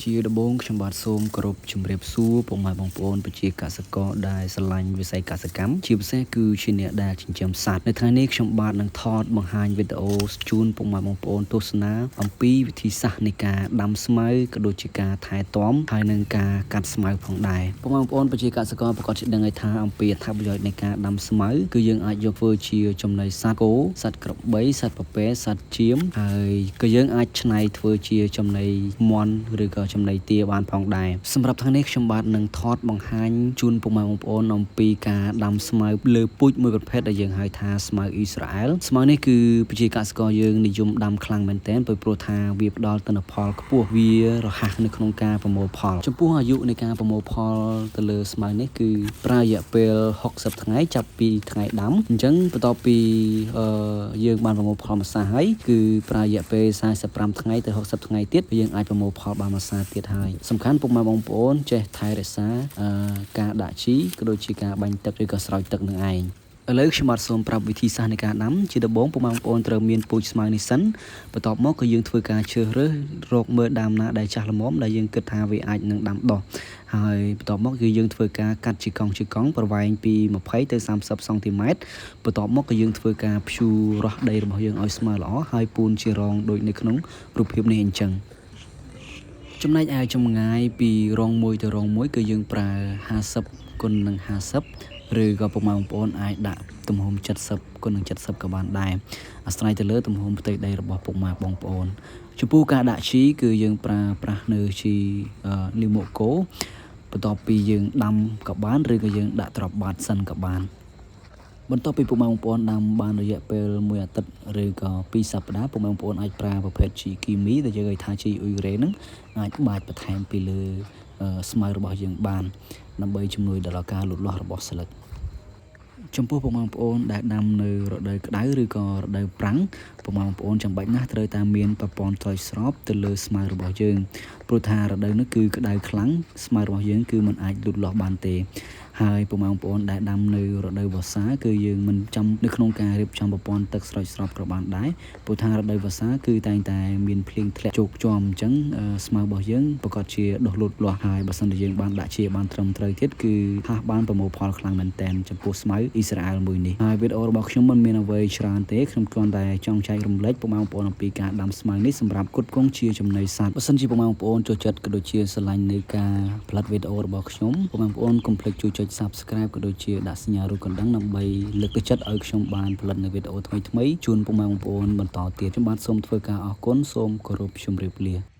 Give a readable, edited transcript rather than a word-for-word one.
ជាដំបូងខ្ញុំបាទសូមគោរពជំរាបសួរពុកម៉ែបងប្អូនប្រជាកសិករដែលស្រឡាញ់វិស័យកសិកម្មជាពិសេសគឺជាអ្នកដែលចិញ្ចឹមសត្វនៅថ្ងៃនេះខ្ញុំបាទនឹងថតបង្ហាញវីដេអូជូនពុកម៉ែបងប្អូនទស្សនាអំពីវិធីសាស្ត្រនៃការដាំស្មៅក៏ដូចជាការថែទាំហើយនិងការកាត់ស្មៅផងដែរពុកម៉ែបងប្អូនប្រជាកសិករប្រកាសជាដឹងថាអំពីអត្ថប្រយោជន៍នៃការដាំស្មៅគឺយើងអាចយកធ្វើជាចំណីសត្វគោសត្វក្របីសត្វពពែសត្វចៀមហើយក៏យើងអាចច្នៃធ្វើជាចំណីមាន់ឬក៏ចំណីទាបានផងដែរសម្រាប់ថ្ងៃនេះខ្ញុំបាទនឹងថតបង្ហាញជូនពុកម៉ែបងប្អូនអំពីការដាំស្មៅលើពូជមួយប្រភេទដែលយើងហៅថាស្មៅអ៊ីស្រាអែលស្មៅនេះគឺប្រជាកសិករយើងនិយមដាំខ្លាំងមែនទែនព្រោះថាវាផ្ដល់ទិន្នផលខ្ពស់វារហ័សនៅក្នុងការប្រមូលផលចំពោះអាយុនៃការប្រមូលផលទៅលើស្មៅនេះគឺប្រើរយៈពេល60ថ្ងៃចាប់ពីថ្ងៃដាំអញ្ចឹងបន្ទាប់ពីយើងបានប្រមូលផលម្សៅហើយគឺប្រើរយៈពេល45ថ្ងៃទៅ60ថ្ងៃទៀតយើងអាចប្រមូលផលបានម្សៅទៀតហើយសំខាន់ពុកម៉ែបងប្អូនចេះថែរក្សាការដាក់ជីក៏ដូចជាការបាញ់ទឹកឬក៏ស្រោចទឹកនឹងឯងឥឡូវខ្ញុំបាទសូមប្រាប់វិធីសាស្ត្រនៃការដាំជាដំបូងពុកម៉ែបងប្អូនត្រូវមានពូជស្មៅនេះសិនបន្ទាប់មកគឺយើងធ្វើការជ្រើសរើសរកមើលដើមណាដែលចាស់ល្មមដែលយើងគិតថាវាអាចនឹងដាំដុះហើយបន្ទាប់មកគឺយើងធ្វើការកាត់ជាកង់ប្រវែងពី20ទៅ30សង់ទីម៉ែត្របន្ទាប់មកគឺយើងធ្វើការភ្ជួររាស់ដីរបស់យើងឲ្យស្មើល្អហើយពូនជារងដូចនៅក្នុងរូបភាពនេះអញ្ចឹងចំណែកឯចម្ងាយពីរងមួយទៅរងមួយគឺយើងប្រើ50 គុណនឹង50ឬក៏ពុកម៉ែបងប្អូនអាចដាក់ទំហំ70 គុណនឹង70ក៏បានដែរអាស្រ័យទៅលើទំហំផ្ទៃដីរបស់ពុកម៉ែបងប្អូនចំពោះការដាក់ជីគឺយើងប្រើប្រាស់នៅជីលាមកគោបន្ទាប់ពីយើងដាំក៏បានឬក៏យើងដាក់ត្រប់បាតសិនក៏បានបន្ទាប់ពីពុកម៉ែបងប្អូនដាំបានរយៈពេល1អាទិត្យឬក៏2សប្តាហ៍ពុកម៉ែបងប្អូនអាចប្រើប្រភេទជីគីមីដែលយើងហៅថាជីអ៊ុយរ៉េហ្នឹងអាចបាចបន្ថែមពីលើស្មៅរបស់យើងបានដើម្បីជំនួយដល់ការលូតលាស់របស់ស្លឹកចំពោះពុកម៉ែបងប្អូនដែលដាំនៅរដូវក្តៅឬក៏រដូវប្រាំងពុកម៉ែបងប្អូនចាំបាច់ណាស់ត្រូវតែមានប្រព័ន្ធស្រោចស្រពទៅលើស្មៅរបស់យើងព្រោះថារដូវនេះគឺក្តៅខ្លាំងស្មៅរបស់យើងគឺមិនអាចលូតលាស់បានទេហើយពុកម៉ែបងប្អូនដែលដាំនៅរដូវវស្សាគឺយើងមិនចាំនៅក្នុងការរៀបចំប្រព័ន្ធទឹកស្រោចស្រពក៏បានដែរព្រោះថារដូវវស្សាគឺតែងតែមានភ្លៀងធ្លាក់ជោគជាំអញ្ចឹងស្មៅរបស់យើងប្រកាសជាដុះលូតលាស់ហើយបើសិនជាយើងបានដាក់ជាបានត្រឹមត្រូវទៀតគឺហាស់បានប្រមូលផលខ្លាំងមែនទែនចំពោះស្មៅអ៊ីស្រាអែលមួយនេះហើយវីដេអូរបស់ខ្ញុំមិនមានអ្វីច្រើនទេខ្ញុំគ្រាន់តែចង់ចែករំលែកពុកម៉ែបងប្អូនអំពីការដាំស្មៅនេះសម្រាប់គុតគង់ជាចំណីសត្វបើសិនជាពុកម៉ែបងប្អូនចូលចិត្តក៏ដូចជាស្រឡាញ់នៃការផលិតវីដេអូរបស់ខ្ញុំពុកម៉ែបងប្អូនកុំភ្លេចជួយចុច Subscribe ក៏ដូចជាដាក់សញ្ញារូបកណ្ដឹងដើម្បីលើកទឹកចិត្តឲ្យខ្ញុំបានផលិតនៅវីដេអូថ្មីៗជូនពុកម៉ែបងប្អូនបន្តទៀតខ្ញុំបាទសូមធ្វើការអរគុណសូមគោរពជម្រាបលា